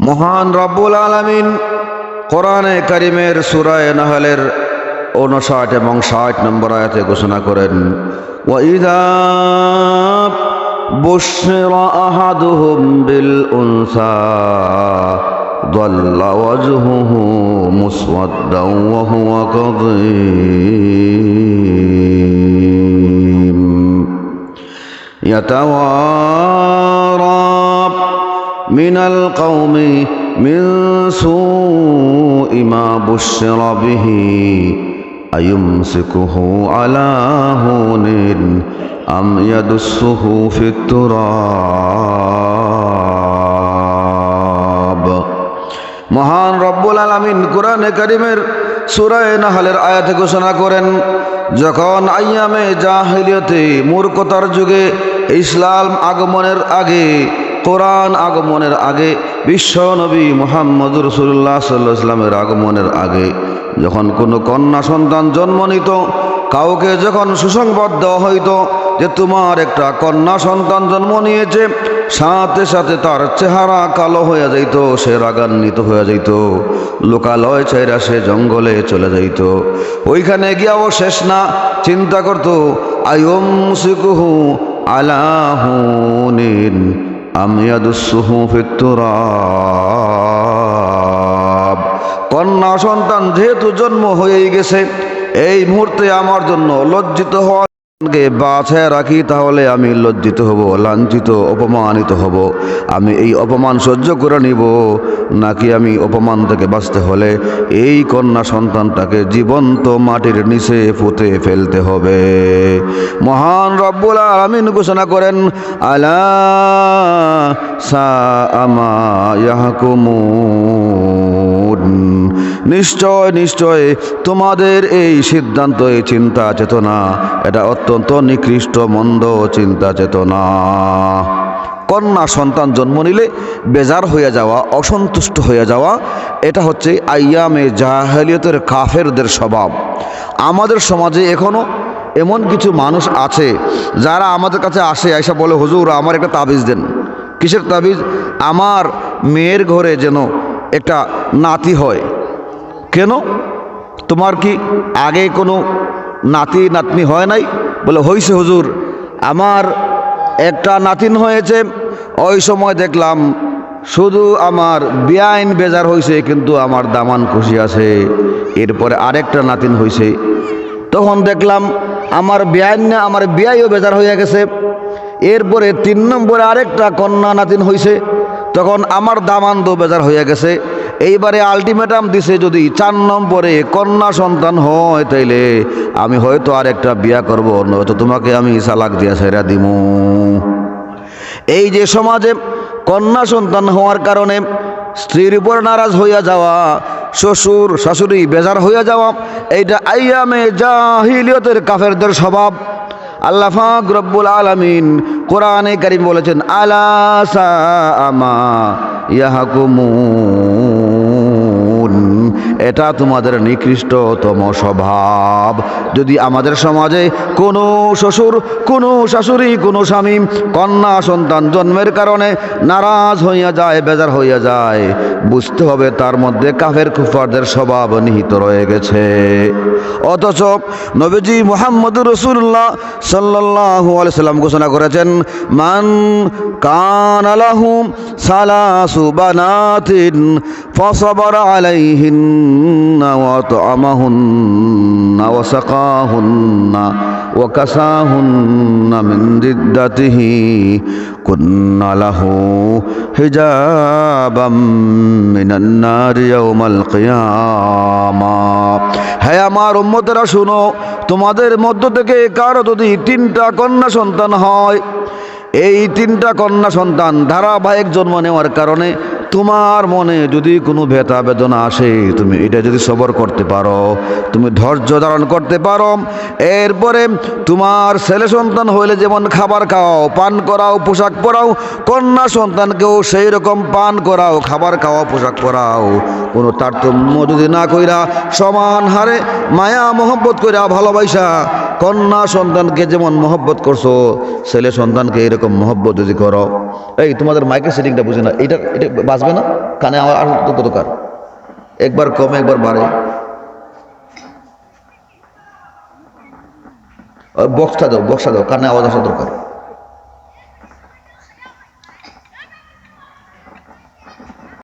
মহান রব্বুল আলামিন কোরআনে কারিমের সূরা নাহলের 59 এবং 60 নম্বর আয়াতে ঘোষণা করেন, ওয়াইদা বুশিরা আহাদুহুম বিল উনসা ضل وجهه مسودا وهو كظيم يتوارى من القوم من سوء ما بشر به أيمسكه على هون أم يدسه في التراب। মহান রব্বুল আলামিন কোরআনে কারিমের সূরা নাহলের আয়াতে ঘোষণা করেন, যখন আইয়ামে জাহিলিয়তে মূর্খতার যুগে ইসলাম আগমনের আগে, কোরআন আগমনের আগে, বিশ্ব নবী মুহাম্মদুর রাসূলুল্লাহ সাল্লাল্লাহু আলাইহি ওয়াসাল্লামের আগমনের আগে যখন কোনো কন্যা সন্তান জন্ম নিত, কাউকে যখন সুসংবাদ দেওয়া হইত যে তোমার একটা কন্যা সন্তান জন্ম নিয়েছে, সাথে সাথে তার চেহারা কালো হয়ে যাইত, সে রাগান্বিত হয়ে যাইত, লোকালয় ছাইরা সে জঙ্গলে চলে যাইত। ওইখানে গিয়াও শেষ না, চিন্তা করত আয়ুমসিকুহু আলা হুনিন আম ইয়াদুসুহু ফিত তুরাব। কন্যা সন্তান যেহেতু জন্ম হয়েই গেছে, এই মুহূর্তে আমার জন্য লজ্জিত হওয়া বাছায় রাখি, তাহলে আমি লজ্জিত হব, লাঞ্ছিত, অপমানিত হব। আমি এই অপমান সহ্য করে নিব, নাকি আমি অপমান থেকে বাঁচতে হলে এই কন্যা সন্তানটাকে জীবন্ত মাটির নিচে পুঁতে ফেলতে হবে। মহান রব্বুল আলামিন ঘোষণা করেন, আলা সাআ মা ইয়াহকুমুন। নিশ্চয় নিশ্চয় তোমাদের এই সিদ্ধান্ত, এই চিন্তা চেতনা, এটা অত্যন্ত নিকৃষ্ট মন্দ চিন্তা চেতনা। কন্যা সন্তান জন্ম নিলে বেজার হয়ে যাওয়া, অসন্তুষ্ট হয়ে যাওয়া, এটা হচ্ছে আইয়ামে জাহেলিয়তের কাফেরদের স্বভাব। আমাদের সমাজে এখনো এমন কিছু মানুষ আছে যারা আমাদের কাছে আসে, আয়সা বলে, হুজুর আমার একটা তাবিজ দেন। কিসের তাবিজ? আমার মেয়ের ঘরে যেন একটা নাতি হয়। কেন? তোমার কি আগে কোনো নাতি নাতনি হয় নাই? বলে হয়েছে হুজুর, আমার একটা নাতিন হয়েছে, ওই সময় দেখলাম শুধু আমার বেআইন বেজার হয়েছে, কিন্তু আমার দামান খুশি আছে। এরপরে আরেকটা নাতিন হয়েছে, তখন দেখলাম আমার বেআইন না, আমার বিয়াইও বেজার হয়ে গেছে। এরপরে 3 নম্বরে আরেকটা কন্যা নাতিন হয়েছে, তখন আমার দামানও বেজার হয়ে গেছে। এইবারে আলটিমেটাম দিছে, যদি 4 নম্বরে কন্যা সন্তান হয় তাইলে আমি হয়তো আর একটা বিয়া করবো, নয়তো তোমাকে আমি সালাক দিয়া ছেড়া দিমু। এই যে সমাজে কন্যা সন্তান হওয়ার কারণে স্ত্রীর উপর নারাজ হইয়া যাওয়া, শ্বশুর শাশুড়ি বেজার হইয়া যাওয়া, এইটা আইয়ামে জাহিলিয়তের কাফেরদের স্বভাব। আল্লাহ পাক রব্বুল আলামিন কোরআনে কারীম বলেছেন, আলা সাআ মা ইয়াহকুমুন। এটা তোমাদের নিকৃষ্টতম স্বভাব। যদি আমাদের সমাজে কোনো শ্বশুর, কোনো শাশুড়ি, কোনো স্বামী কন্যা সন্তান জন্মের কারণে নারাজ হইয়া যায়, বেজার হইয়া যায়, বুঝতে হবে তার মধ্যে কাফের কুফারদের স্বভাব নিহিত রয়ে গেছে। অথচ নবীজি মুহাম্মদুর রাসূলুল্লাহ সাল্লাল্লাহু আলাইহি সাল্লাম ঘোষণা করেছেন, মান কানা লাহু সালাসু বানাতিন ফাসাবারা আলাইহিন্না ওয়া আত'আমাহুন্না ওয়া সাকাহুন্না ওয়া কাসাহুন্না মিন জিদ্দাতিহি কুন্না লাহু হিজাবাম মিনান নারি ইয়াউমাল কিয়ামাহ। হে আমার উম্মতেরা শুনো, তোমাদের মধ্য থেকে কারো যদি 3টা কন্যা সন্তান হয়, এই 3টা কন্যা সন্তান ধারাবাহিক জন্ম নেওয়ার কারণে তোমার মনে যদি কোনো ব্যথা বেদনা আসে, তুমি এটা যদি সবর করতে পারো, তুমি ধৈর্য ধারণ করতে পারো, এরপরে তোমার ছেলে সন্তান হইলে যেমন খাবার খাওয়াও, পান করাও, পোশাক পরাও, কন্যা সন্তানকেও সেই রকম পান করাও, খাবার খাওয়াও, পোশাক পরাও, কোনো তারতম্য যদি না কইরা সমান হারে মায়া মহব্বত কইরা ভালোবাসা কন্যা সন্তানকে যেমন মহব্বত করছো, ছেলে সন্তানকে এরকম মহব্বত যদি করো। এই তোমাদের মাইকের সেটিংটা বুঝি না, এটা বাঁচবে না। কানে আওয়াজ আসা দরকার, একবার কমে একবার বাড়ে। বক্সটা দাও, কানে আওয়াজ আসা দরকার।